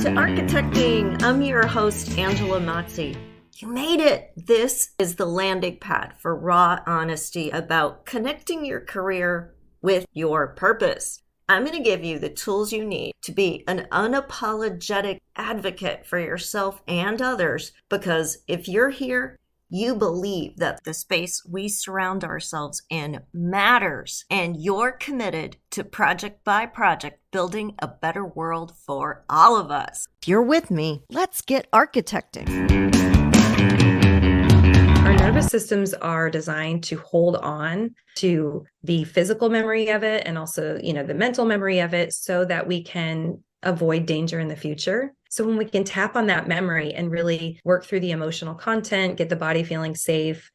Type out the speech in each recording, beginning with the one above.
to Architecting. I'm your host, Angela Mozzi. You made it. This is the landing pad for raw honesty about connecting your career with your purpose. I'm going to give you the tools you need to be an unapologetic advocate for yourself and others, because if you're here, you believe that the space we surround ourselves in matters, and you're committed to project by project building a better world for all of us. If you're with me, let's get architecting. Our nervous systems are designed to hold on to the physical memory of it and also, the mental memory of it so that we can avoid danger in the future. So when we can tap on that memory and really work through the emotional content, get the body feeling safe,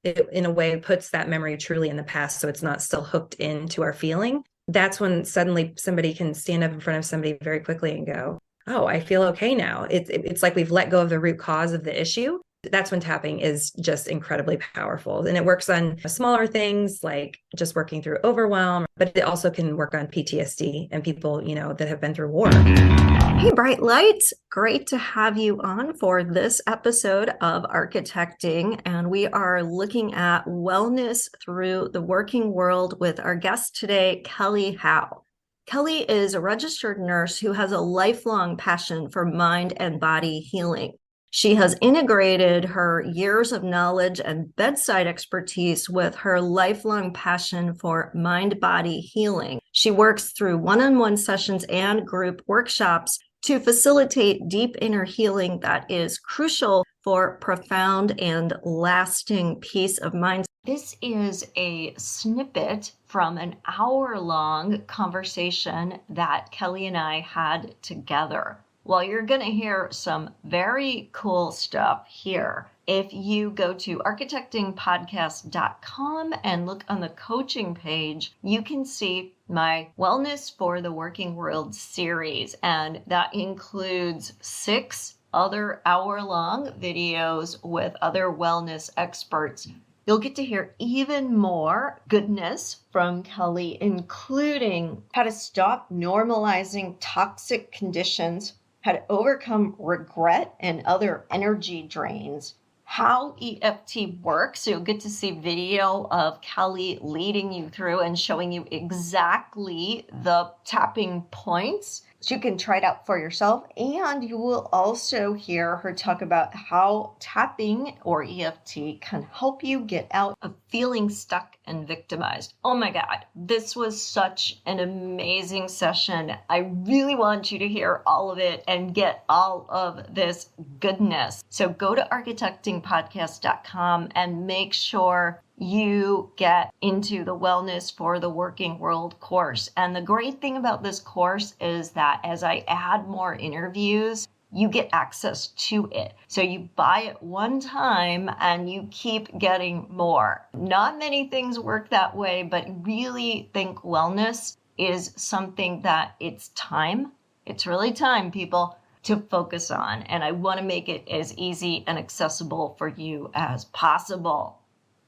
it in a way puts that memory truly in the past so it's not still hooked into our feeling. That's when suddenly somebody can stand up in front of somebody very quickly and go, oh, I feel okay now. It's like we've let go of the root cause of the issue. That's when tapping is just incredibly powerful. And it works on smaller things like just working through overwhelm, but it also can work on PTSD and people, that have been through war. Hey, Bright Lights. Great to have you on for this episode of Architecting. And we are looking at wellness through the working world with our guest today, Kelly Howe. Kelly is a registered nurse who has a lifelong passion for mind and body healing. She has integrated her years of knowledge and bedside expertise with her lifelong passion for mind-body healing. She works through one-on-one sessions and group workshops to facilitate deep inner healing that is crucial for profound and lasting peace of mind. This is a snippet from an hour-long conversation that Kelly and I had together. Well, you're going to hear some very cool stuff here. If you go to architectingpodcast.com and look on the coaching page, you can see my Wellness for the Working World series, and that includes 6 other hour-long videos with other wellness experts. You'll get to hear even more goodness from Kelly, including how to stop normalizing toxic conditions, how to overcome regret and other energy drains, how EFT works. So you'll get to see video of Kelly leading you through and showing you exactly the tapping points so you can try it out for yourself. And you will also hear her talk about how tapping or EFT can help you get out of feeling stuck and victimized. Oh my God, this was such an amazing session. I really want you to hear all of it and get all of this goodness. So go to architectingpodcast.com and make sure you get into the Wellness for the Working World course. And the great thing about this course is that as I add more interviews, you get access to it. So you buy it one time and you keep getting more. Not many things work that way, but really think wellness is something that it's time. It's really time, people, to focus on. And I want to make it as easy and accessible for you as possible.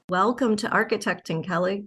Welcome to Architecting, Kelly.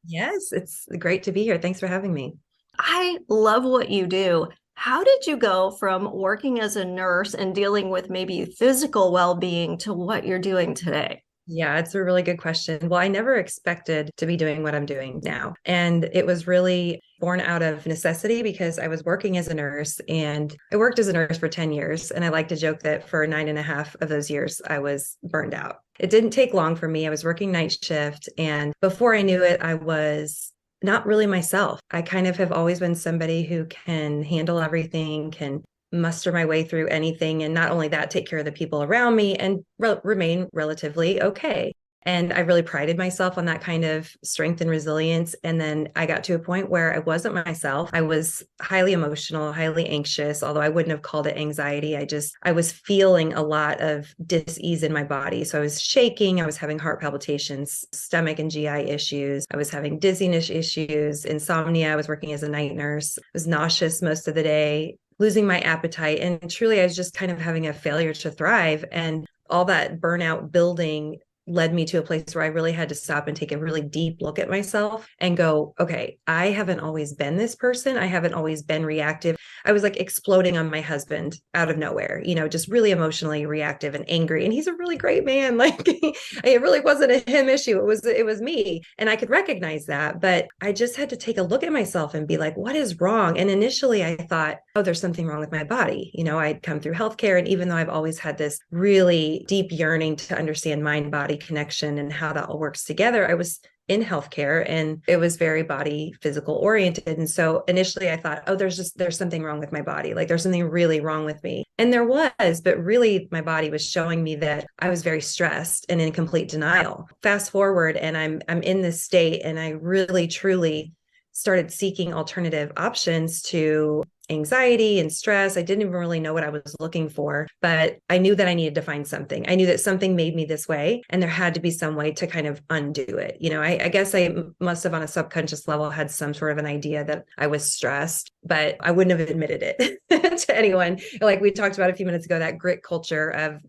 Yes, it's great to be here. Thanks for having me. I love what you do. How did you go from working as a nurse and dealing with maybe physical well-being to what you're doing today? Yeah, it's a really good question. Well, I never expected to be doing what I'm doing now. And it was really born out of necessity because I was working as a nurse, and I worked as a nurse for 10 years. And I like to joke that for 9.5 of those years, I was burned out. It didn't take long for me. I was working night shift. And before I knew it, I was not really myself. I kind of have always been somebody who can handle everything, can muster my way through anything. And not only that, take care of the people around me and remain relatively okay. And I really prided myself on that kind of strength and resilience. And then I got to a point where I wasn't myself. I was highly emotional, highly anxious, although I wouldn't have called it anxiety. I was feeling a lot of dis-ease in my body. So I was shaking, I was having heart palpitations, stomach and GI issues. I was having dizziness issues, insomnia. I was working as a night nurse. I was nauseous most of the day, losing my appetite. And truly, I was just kind of having a failure to thrive. And all that burnout building led me to a place where I really had to stop and take a really deep look at myself and go, okay, I haven't always been this person. I haven't always been reactive. I was like exploding on my husband out of nowhere, just really emotionally reactive and angry. And he's a really great man. Like it really wasn't a him issue. It was me. And I could recognize that, but I just had to take a look at myself and be like, what is wrong? And initially I thought, oh, there's something wrong with my body. I'd come through healthcare. And even though I've always had this really deep yearning to understand mind body connection and how that all works together, I was in healthcare and it was very body physical oriented. And so initially I thought, oh, there's something wrong with my body. Like there's something really wrong with me. And there was, but really my body was showing me that I was very stressed and in complete denial. Fast forward and I'm in this state and I really truly started seeking alternative options to anxiety and stress. I didn't even really know what I was looking for, but I knew that I needed to find something. I knew that something made me this way and there had to be some way to kind of undo it. I guess I must have on a subconscious level had some sort of an idea that I was stressed, but I wouldn't have admitted it to anyone. Like we talked about a few minutes ago, that grit culture of,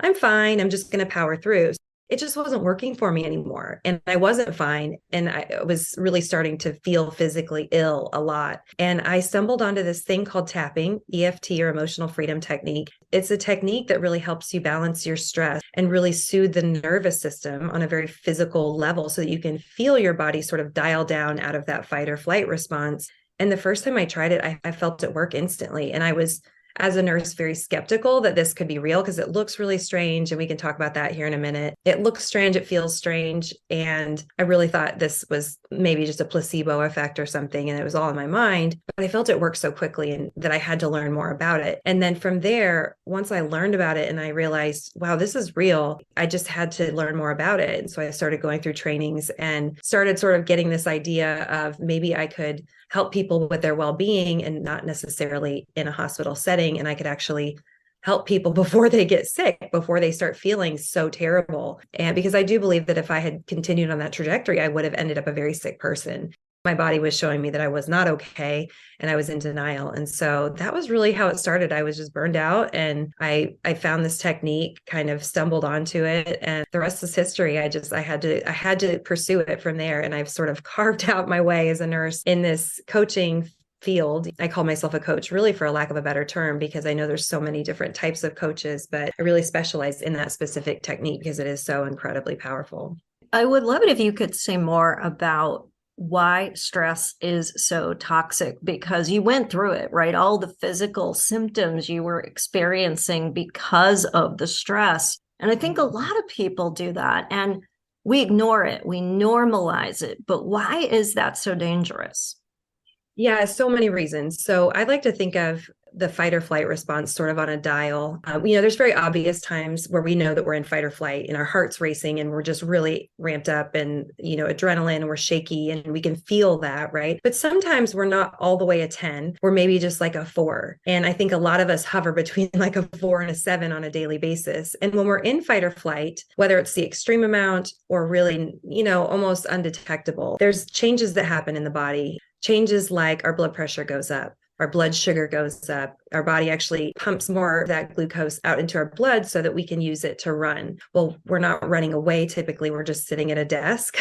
I'm fine. I'm just going to power through. It just wasn't working for me anymore. And I wasn't fine. And I was really starting to feel physically ill a lot. And I stumbled onto this thing called tapping, EFT or emotional freedom technique. It's a technique that really helps you balance your stress and really soothe the nervous system on a very physical level so that you can feel your body sort of dial down out of that fight or flight response. And the first time I tried it, I felt it work instantly. And I was, as a nurse, very skeptical that this could be real because it looks really strange. And we can talk about that here in a minute. It looks strange. It feels strange. And I really thought this was maybe just a placebo effect or something. And it was all in my mind, but I felt it worked so quickly and that I had to learn more about it. And then from there, once I learned about it and I realized, wow, this is real, I just had to learn more about it. And so I started going through trainings and started sort of getting this idea of maybe I could help people with their well-being and not necessarily in a hospital setting. And I could actually help people before they get sick, before they start feeling so terrible. And because I do believe that if I had continued on that trajectory, I would have ended up a very sick person. My body was showing me that I was not okay and I was in denial. And so that was really how it started. I was just burned out and I found this technique, kind of stumbled onto it, and the rest is history. I had to pursue it from there. And I've sort of carved out my way as a nurse in this coaching field. I call myself a coach, really for a lack of a better term, because I know there's so many different types of coaches, but I really specialize in that specific technique because it is so incredibly powerful. I would love it if you could say more about why stress is so toxic, because you went through it, right? All the physical symptoms you were experiencing because of the stress. And I think a lot of people do that and we ignore it, we normalize it. But why is that so dangerous? Yeah, so many reasons. So I'd like to think of the fight or flight response sort of on a dial. There's very obvious times where we know that we're in fight or flight and our heart's racing and we're just really ramped up and, adrenaline and we're shaky and we can feel that, right? But sometimes we're not all the way a 10. We're maybe just like a 4. And I think a lot of us hover between like a 4 and a 7 on a daily basis. And when we're in fight or flight, whether it's the extreme amount or really, almost undetectable, there's changes that happen in the body. Changes like our blood pressure goes up, our blood sugar goes up, our body actually pumps more of that glucose out into our blood so that we can use it to run. Well, we're not running away. Typically, we're just sitting at a desk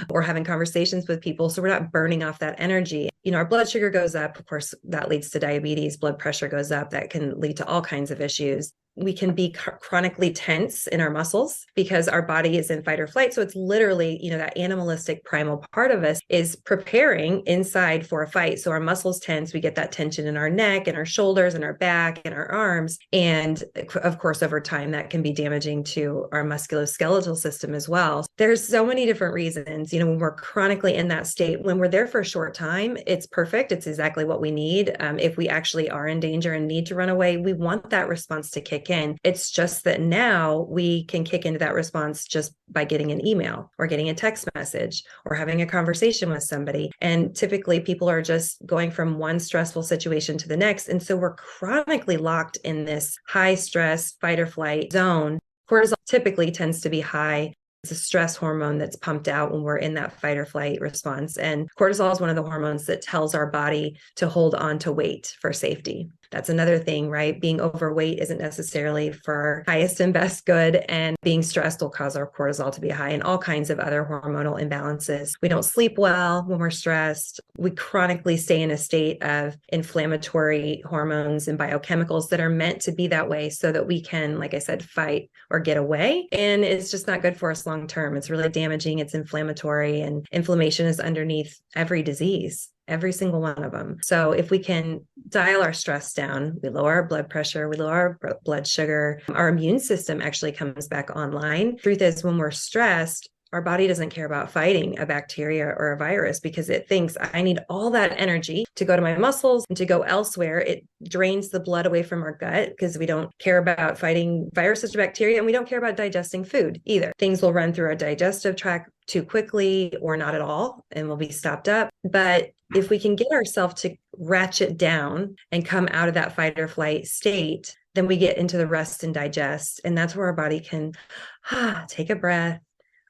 or having conversations with people. So we're not burning off that energy. Our blood sugar goes up. Of course, that leads to diabetes. Blood pressure goes up. That can lead to all kinds of issues. We can be chronically tense in our muscles because our body is in fight or flight. So it's literally, that animalistic primal part of us is preparing inside for a fight. So our muscles tense, we get that tension in our neck and our shoulders and our back and our arms. And of course, over time, that can be damaging to our musculoskeletal system as well. There's so many different reasons, when we're chronically in that state. When we're there for a short time, it's perfect. It's exactly what we need. If we actually are in danger and need to run away, we want that response to kick in. It's just that now we can kick into that response just by getting an email or getting a text message or having a conversation with somebody. And typically people are just going from one stressful situation to the next. And so we're chronically locked in this high stress, fight or flight zone. Cortisol typically tends to be high. It's a stress hormone that's pumped out when we're in that fight or flight response. And cortisol is one of the hormones that tells our body to hold on to weight for safety. That's another thing, right? Being overweight isn't necessarily for our highest and best good. And being stressed will cause our cortisol to be high and all kinds of other hormonal imbalances. We don't sleep well when we're stressed. We chronically stay in a state of inflammatory hormones and biochemicals that are meant to be that way so that we can, like I said, fight or get away. And it's just not good for us long term. It's really damaging. It's inflammatory, and inflammation is underneath every disease, every single one of them. So if we can dial our stress down, we lower our blood pressure, we lower our blood sugar, our immune system actually comes back online. Truth is, when we're stressed, our body doesn't care about fighting a bacteria or a virus because it thinks I need all that energy to go to my muscles and to go elsewhere. It drains the blood away from our gut because we don't care about fighting viruses or bacteria, and we don't care about digesting food either. Things will run through our digestive tract too quickly or not at all, and will be stopped up. But if we can get ourselves to ratchet down and come out of that fight or flight state, then we get into the rest and digest. And that's where our body can take a breath,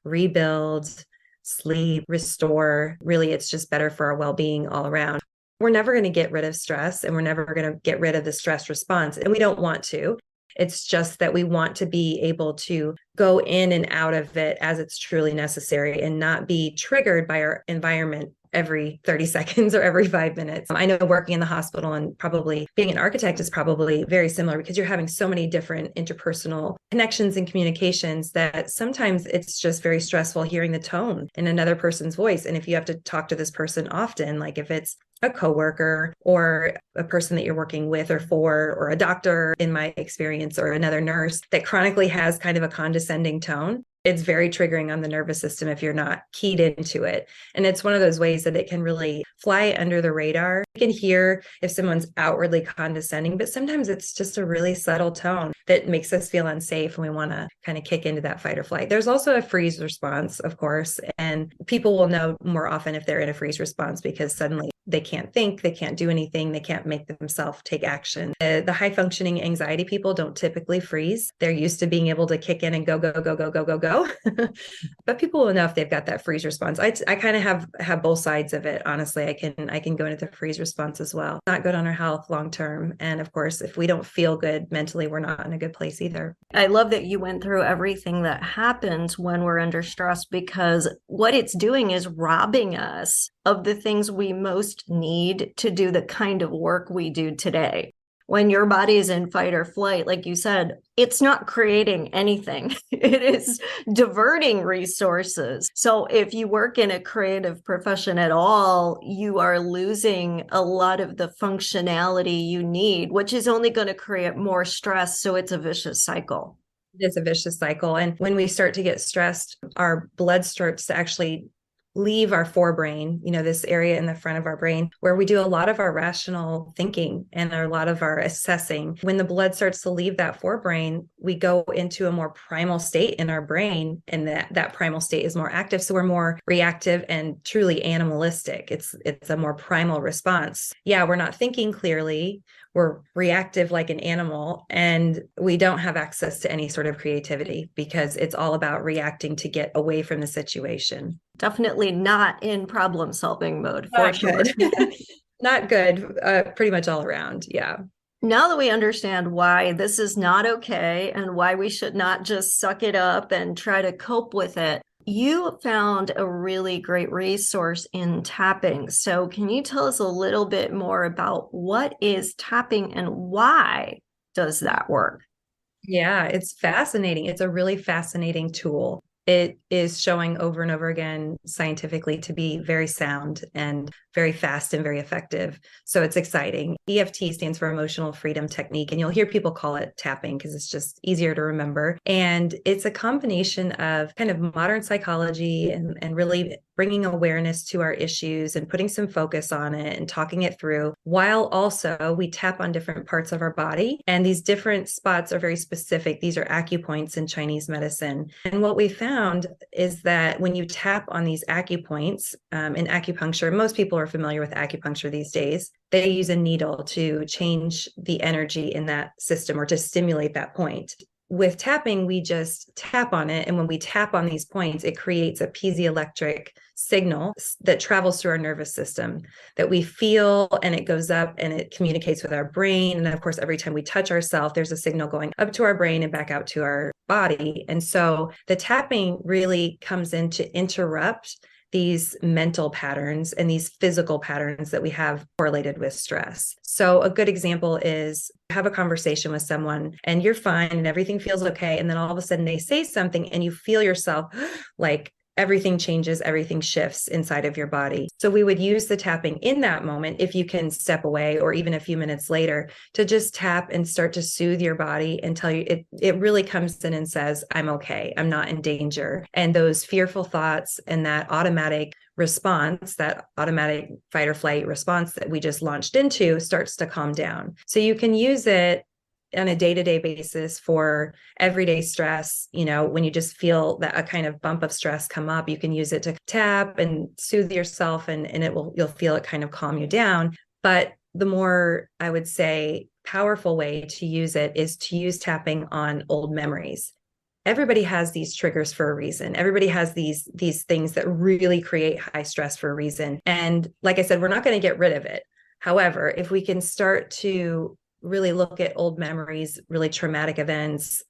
rebuild, sleep, restore. Really, it's just better for our well-being all around. We're never going to get rid of stress, and we're never going to get rid of the stress response. And we don't want to. It's just that we want to be able to go in and out of it as it's truly necessary and not be triggered by our environment every 30 seconds or every 5 minutes. I know working in the hospital and probably being an architect is probably very similar because you're having so many different interpersonal connections and communications that sometimes it's just very stressful hearing the tone in another person's voice. And if you have to talk to this person often, like if it's a coworker or a person that you're working with or for, or a doctor in my experience, or another nurse that chronically has kind of a condescending tone, it's very triggering on the nervous system if you're not keyed into it. And it's one of those ways that it can really fly under the radar. You can hear if someone's outwardly condescending, but sometimes it's just a really subtle tone that makes us feel unsafe and we want to kind of kick into that fight or flight. There's also a freeze response, of course, and people will know more often if they're in a freeze response because suddenly they can't think, they can't do anything, they can't make themselves take action. The high functioning anxiety people don't typically freeze. They're used to being able to kick in and go, go, go, go, go, go, go. But people will know if they've got that freeze response. I kind of have both sides of it. Honestly, I can go into the freeze response as well. Not good on our health long term. And of course, if we don't feel good mentally, we're not in a good place either. I love that you went through everything that happens when we're under stress, because what it's doing is robbing us of the things we most need to do the kind of work we do today. When your body is in fight or flight, like you said, it's not creating anything. It is diverting resources. So if you work in a creative profession at all, you are losing a lot of the functionality you need, which is only going to create more stress. So it's a vicious cycle. It is a vicious cycle. And when we start to get stressed, our blood starts to actually leave our forebrain, this area in the front of our brain where we do a lot of our rational thinking and a lot of our assessing. When the blood starts to leave that forebrain, we go into a more primal state in our brain, and that primal state is more active. So we're more reactive and truly animalistic. It's a more primal response. Yeah, we're not thinking clearly. We're reactive like an animal, and we don't have access to any sort of creativity because it's all about reacting to get away from the situation. Definitely not in problem solving mode, for sure. Not good, pretty much all around. Yeah. Now that we understand why this is not okay and why we should not just suck it up and try to cope with it, you found a really great resource in tapping. So can you tell us a little bit more about what is tapping and why does that work? Yeah, it's fascinating. It's a really fascinating tool. It is showing over and over again scientifically to be very sound and very fast and very effective. So it's exciting. EFT stands for Emotional Freedom Technique, and you'll hear people call it tapping because it's just easier to remember. And it's a combination of kind of modern psychology and really bringing awareness to our issues and putting some focus on it and talking it through, while also we tap on different parts of our body. And these different spots are very specific. These are acupoints in Chinese medicine. And what we found is that when you tap on these acupoints in acupuncture, most people are familiar with acupuncture these days. They use a needle to change the energy in that system or to stimulate that point. with tapping, we just tap on it. And when we tap on these points, it creates a piezoelectric signal that travels through our nervous system that we feel, and it goes up and it communicates with our brain. And of course, every time we touch ourselves, there's a signal going up to our brain and back out to our body. And so the tapping really comes in to interrupt these mental patterns and these physical patterns that we have correlated with stress. So a good example is have a conversation with someone and you're fine and everything feels okay. And then all of a sudden they say something and you feel yourself like everything changes, everything shifts inside of your body. So we would use the tapping in that moment, if you can step away or even a few minutes later, to just tap and start to soothe your body and tell you it really comes in and says, I'm okay, I'm not in danger. And those fearful thoughts and that automatic response, that automatic fight or flight response that we just launched into starts to calm down. So you can use it on a day-to-day basis for everyday stress. When you just feel that a kind of bump of stress come up, you can use it to tap and soothe yourself, and you'll feel it kind of calm you down. But the more, I would say, powerful way to use it is to use tapping on old memories. Everybody has these triggers for a reason. Everybody has these things that really create high stress for a reason. And like I said, we're not going to get rid of it. However, if we can start to really look at old memories, really traumatic events,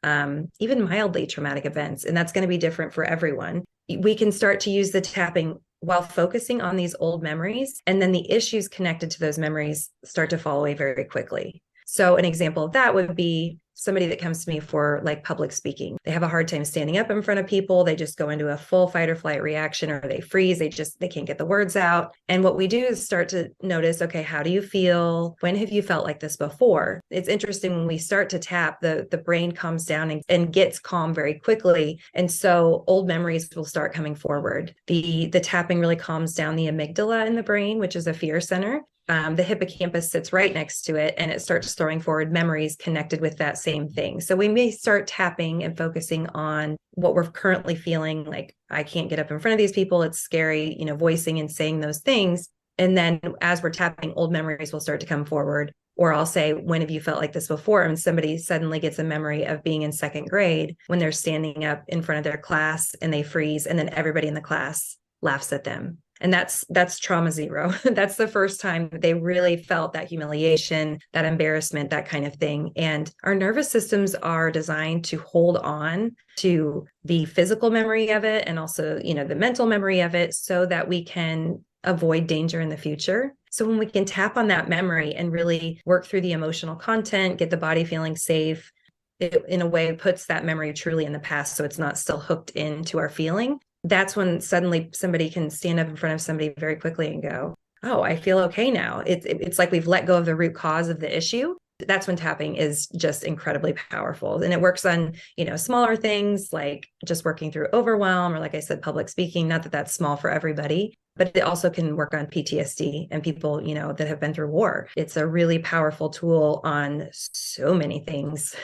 even mildly traumatic events, and that's going to be different for everyone, we can start to use the tapping while focusing on these old memories. And then the issues connected to those memories start to fall away very quickly. So an example of that would be somebody that comes to me for like public speaking. They have a hard time standing up in front of people. They just go into a full fight or flight reaction, or they freeze. They can't get the words out. And what we do is start to notice, okay, how do you feel? When have you felt like this before? It's interesting when we start to tap, the brain calms down and gets calm very quickly. And so old memories will start coming forward. The tapping really calms down the amygdala in the brain, which is a fear center. The hippocampus sits right next to it, and it starts throwing forward memories connected with that same thing. So we may start tapping and focusing on what we're currently feeling, like, I can't get up in front of these people, it's scary, voicing and saying those things. And then as we're tapping, old memories will start to come forward. Or I'll say, when have you felt like this before? And somebody suddenly gets a memory of being in second grade when they're standing up in front of their class and they freeze, and then everybody in the class laughs at them. And that's trauma zero. That's the first time that they really felt that humiliation, that embarrassment, that kind of thing. And our nervous systems are designed to hold on to the physical memory of it, and also, the mental memory of it, so that we can avoid danger in the future. So when we can tap on that memory and really work through the emotional content, get the body feeling safe, it in a way puts that memory truly in the past, so it's not still hooked into our feeling. That's when suddenly somebody can stand up in front of somebody very quickly and go, oh, I feel okay now. It's like we've let go of the root cause of the issue. That's when tapping is just incredibly powerful. And it works on, smaller things like just working through overwhelm, or like I said, public speaking. Not that that's small for everybody, but it also can work on PTSD and people, that have been through war. It's a really powerful tool on so many things.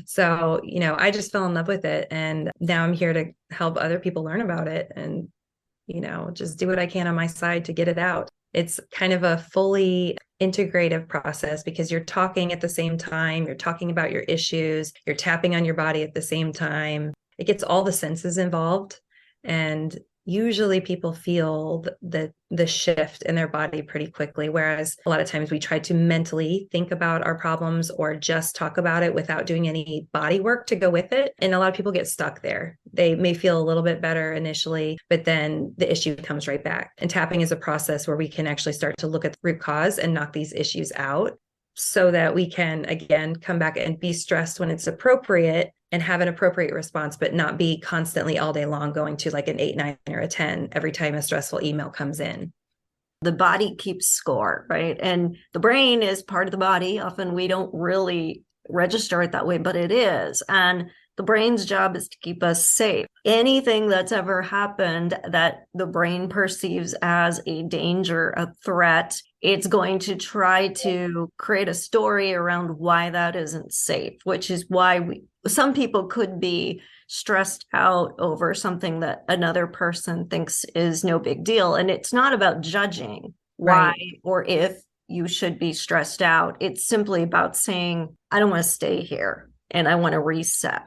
So, I just fell in love with it. And now I'm here to help other people learn about it and, just do what I can on my side to get it out. It's kind of a fully integrative process, because you're talking at the same time, you're talking about your issues, you're tapping on your body at the same time. It gets all the senses involved. And usually people feel the shift in their body pretty quickly. Whereas a lot of times we try to mentally think about our problems or just talk about it without doing any body work to go with it. And a lot of people get stuck there. They may feel a little bit better initially, but then the issue comes right back. And tapping is a process where we can actually start to look at the root cause and knock these issues out, so that we can, again, come back and be stressed when it's appropriate and have an appropriate response, but not be constantly all day long going to like an 8, 9, or a 10 every time a stressful email comes in. The body keeps score, right? And the brain is part of the body. Often we don't really register it that way, but it is. And the brain's job is to keep us safe. Anything that's ever happened that the brain perceives as a danger, a threat, it's going to try to create a story around why that isn't safe, which is why some people could be stressed out over something that another person thinks is no big deal. And it's not about judging why Right. or if you should be stressed out. It's simply about saying, I don't want to stay here. and I want to reset.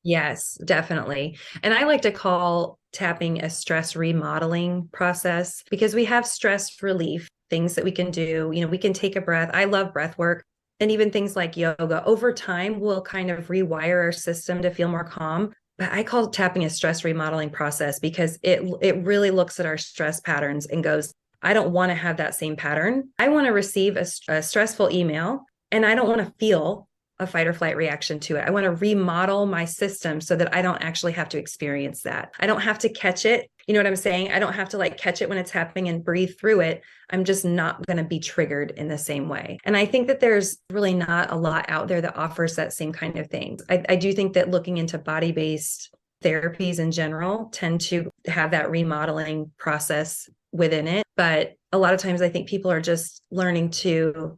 Yes, definitely. And I like to call tapping a stress remodeling process because we have stress relief things that we can do. We can take a breath. I love breath work. And even things like yoga over time will kind of rewire our system to feel more calm. But I call tapping a stress remodeling process because it really looks at our stress patterns and goes, I don't want to have that same pattern. I want to receive a stressful email and I don't want to feel a fight or flight reaction to it. I want to remodel my system so that I don't actually have to experience that. I don't have to catch it. You know what I'm saying? I don't have to like catch it when it's happening and breathe through it. I'm just not going to be triggered in the same way. And I think that there's really not a lot out there that offers that same kind of thing. I do think that looking into body-based therapies in general tend to have that remodeling process within it. But a lot of times I think people are just learning to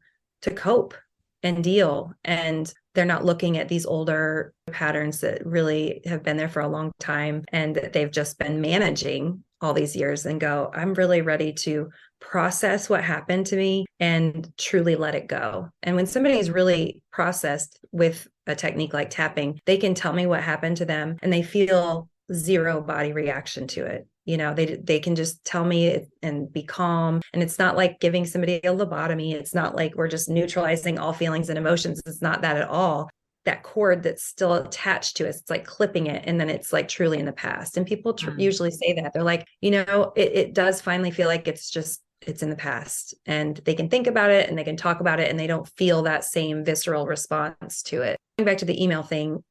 cope and deal. And they're not looking at these older patterns that really have been there for a long time and that they've just been managing all these years and go, I'm really ready to process what happened to me and truly let it go. And when somebody's really processed with a technique like tapping, they can tell me what happened to them and they feel zero body reaction to it. They can just tell me and be calm. And it's not like giving somebody a lobotomy. It's not like we're just neutralizing all feelings and emotions. It's not that at all. That cord that's still attached to us, it's like clipping it. And then it's like truly in the past. And people usually say that. They're like, it does finally feel like it's in the past. And they can think about it and they can talk about it and they don't feel that same visceral response to it. Going back to the email thing,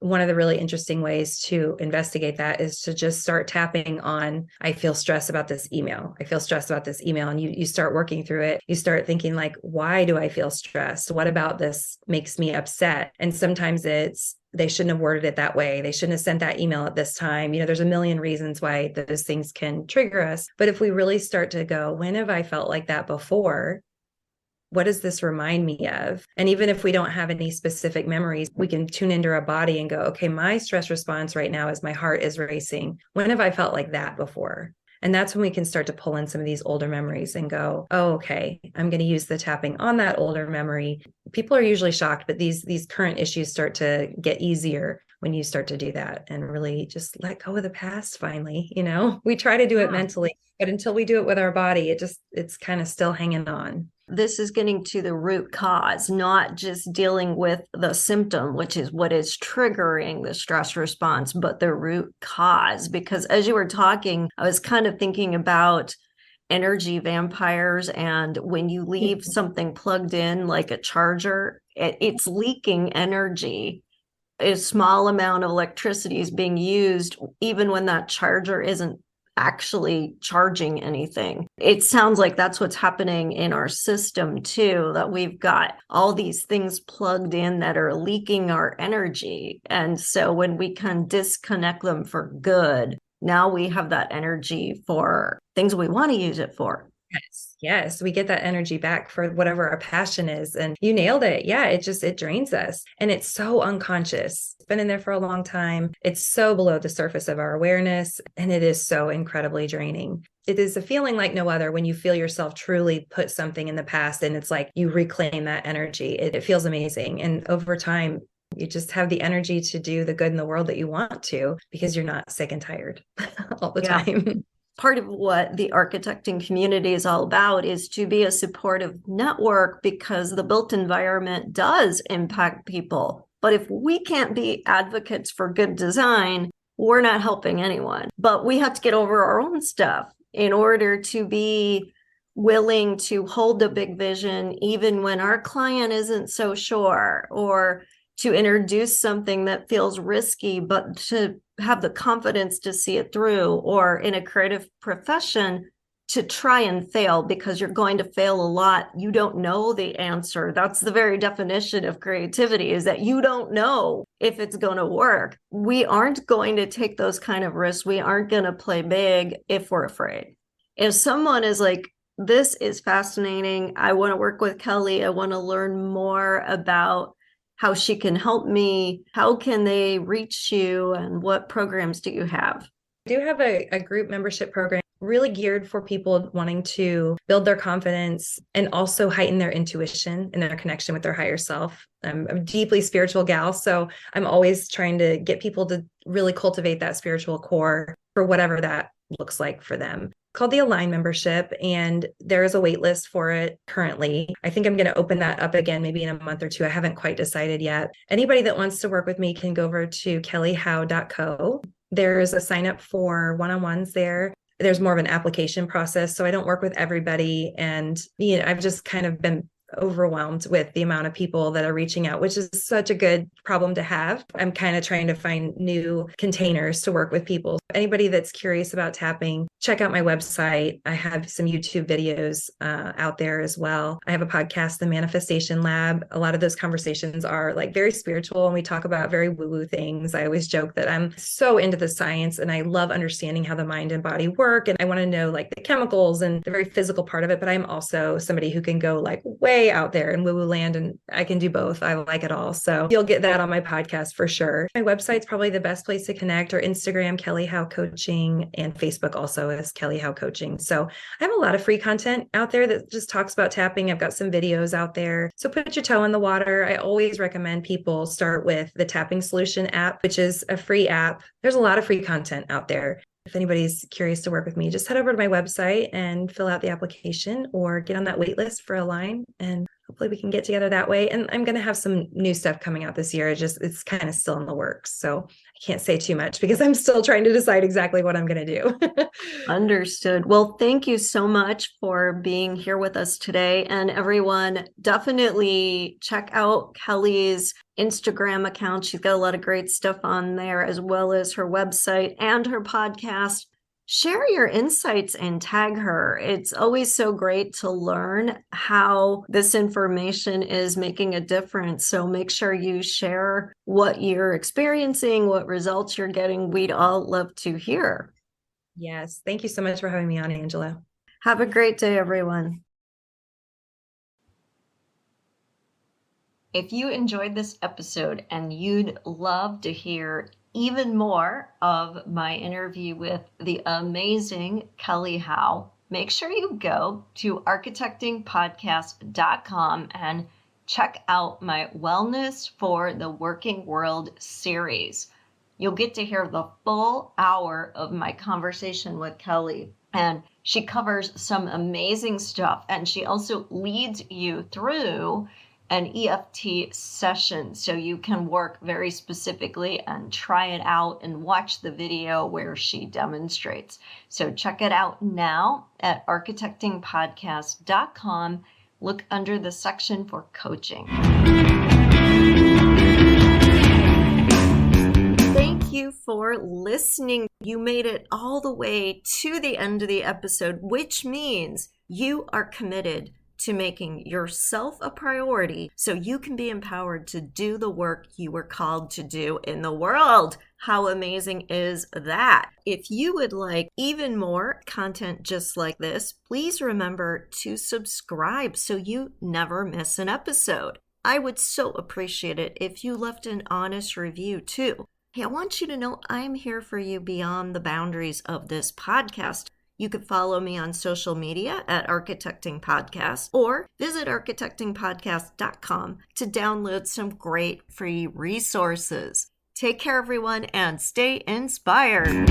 one of the really interesting ways to investigate that is to just start tapping on, I feel stressed about this email. I feel stressed about this email. And you start working through it. You start thinking like, why do I feel stressed? What about this makes me upset? And sometimes it's, they shouldn't have worded it that way. They shouldn't have sent that email at this time. There's a million reasons why those things can trigger us. But if we really start to go, when have I felt like that before? What does this remind me of? And even if we don't have any specific memories, we can tune into our body and go, okay, my stress response right now is my heart is racing. When have I felt like that before? And that's when we can start to pull in some of these older memories and go, oh, okay, I'm going to use the tapping on that older memory. People are usually shocked, but these current issues start to get easier when you start to do that and really just let go of the past finally. We try to do it mentally, but until we do it with our body, it's kind of still hanging on. This is getting to the root cause, not just dealing with the symptom, which is what is triggering the stress response, but the root cause. Because as you were talking, I was kind of thinking about energy vampires. And when you leave something plugged in, like a charger, it's leaking energy. A small amount of electricity is being used, even when that charger isn't actually charging anything. It sounds like that's what's happening in our system too, that we've got all these things plugged in that are leaking our energy. And so when we can disconnect them for good, now we have that energy for things we want to use it for. Yes. We get that energy back for whatever our passion is. And you nailed it. Yeah. It drains us and it's so unconscious. It's been in there for a long time. It's so below the surface of our awareness and it is so incredibly draining. It is a feeling like no other when you feel yourself truly put something in the past and it's like you reclaim that energy. It feels amazing. And over time, you just have the energy to do the good in the world that you want to because you're not sick and tired all the time. Part of what the architecting community is all about is to be a supportive network because the built environment does impact people. But if we can't be advocates for good design, we're not helping anyone. But we have to get over our own stuff in order to be willing to hold a big vision, even when our client isn't so sure, or to introduce something that feels risky, but to have the confidence to see it through, or in a creative profession, to try and fail because you're going to fail a lot. You don't know the answer. That's the very definition of creativity, is that you don't know if it's going to work. We aren't going to take those kind of risks. We aren't going to play big if we're afraid. If someone is like, this is fascinating, I want to work with Kelly, I want to learn more about how she can help me, how can they reach you, and what programs do you have? I do have a group membership program. really geared for people wanting to build their confidence and also heighten their intuition and their connection with their higher self. I'm a deeply spiritual gal, so I'm always trying to get people to really cultivate that spiritual core for whatever that looks like for them. Called the Align membership, and there is a wait list for it currently. I think I'm going to open that up again maybe in a month or two. I haven't quite decided yet. Anybody that wants to work with me can go over to kellyhowe.co. There's a sign up for one-on-ones there. There's more of an application process, so I don't work with everybody, and I've just kind of been overwhelmed with the amount of people that are reaching out, which is such a good problem to have. I'm kind of trying to find new containers to work with people. Anybody that's curious about tapping, check out my website. I have some YouTube videos out there as well. I have a podcast, The Manifestation Lab. A lot of those conversations are like very spiritual, and we talk about very woo-woo things. I always joke that I'm so into the science and I love understanding how the mind and body work. And I want to know like the chemicals and the very physical part of it. But I'm also somebody who can go like way out there in woo-woo land, and I can do both. I like it all. So you'll get that on my podcast for sure. My website's probably the best place to connect, or Instagram, Kelly Howe Coaching, and Facebook also is Kelly Howe Coaching. So I have a lot of free content out there that just talks about tapping. I've got some videos out there. So put your toe in the water. I always recommend people start with the Tapping Solution app, which is a free app. There's a lot of free content out there. If anybody's curious to work with me, just head over to my website and fill out the application or get on that wait list for Align, and hopefully we can get together that way. And I'm going to have some new stuff coming out this year. It's kind of still in the works. So I can't say too much because I'm still trying to decide exactly what I'm going to do. Understood. Well, thank you so much for being here with us today. And everyone, definitely check out Kelly's Instagram account. She's got a lot of great stuff on there, as well as her website and her podcast. Share your insights and tag her. It's always so great to learn how this information is making a difference. So make sure you share what you're experiencing, what results you're getting. We'd all love to hear. Yes. Thank you so much for having me on, Angela. Have a great day, everyone. If you enjoyed this episode and you'd love to hear even more of my interview with the amazing Kelly Howe, make sure you go to architectingpodcast.com and check out my Wellness for the Working World series. You'll get to hear the full hour of my conversation with Kelly, and she covers some amazing stuff, and she also leads you through an EFT session so you can work very specifically and try it out and watch the video where she demonstrates. So check it out now at architectingpodcast.com. Look under the section for coaching. Thank you for listening. You made it all the way to the end of the episode, which means you are committed to making yourself a priority so you can be empowered to do the work you were called to do in the world. How amazing is that? If you would like even more content just like this, please remember to subscribe so you never miss an episode. I would so appreciate it if you left an honest review too. Hey, I want you to know I'm here for you beyond the boundaries of this podcast. You could follow me on social media at Architecting Podcast, or visit architectingpodcast.com to download some great free resources. Take care, everyone, and stay inspired.